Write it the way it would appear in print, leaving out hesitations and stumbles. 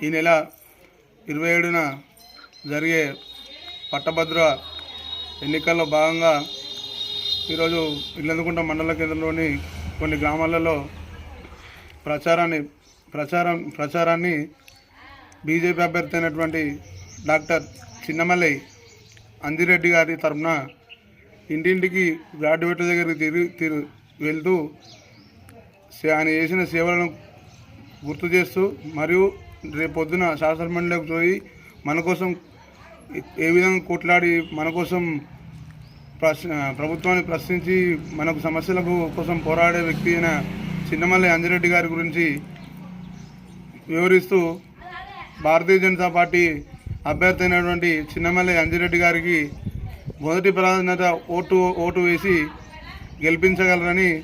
ఈ నెల 27న జరిగే పట్టభద్ర ఎన్నికల్లో భాగంగా ఈరోజు ఇల్లందుకుంట మండల కేంద్రంలోని కొన్ని గ్రామాలలో ప్రచారాన్ని బీజేపీ అభ్యర్థి అయినటువంటి డాక్టర్ చిన్నమల్లై అంజిరెడ్డి గారి తరఫున ఇంటింటికి గ్రాడ్యుయేట్ల దగ్గరికి వెళ్తూ ఆయన చేసిన సేవలను గుర్తు చేస్తూ మరియు రేపొద్దున శాసనమండలికి పోయి మన కోసం ఏ విధంగా కొట్లాడి మన కోసం ప్రభుత్వాన్ని ప్రశ్నించి మనకు సమస్యల కోసం పోరాడే వ్యక్తి అయిన చిన్నమల్లై అంజిరెడ్డి గారి గురించి వివరిస్తూ భారతీయ జనతా పార్టీ అభ్యర్థి అయినటువంటి చిన్నమల్లై అంజిరెడ్డి గారికి మొదటి ప్రాధాన్యత ఓటు వేసి గెలిపించగలరని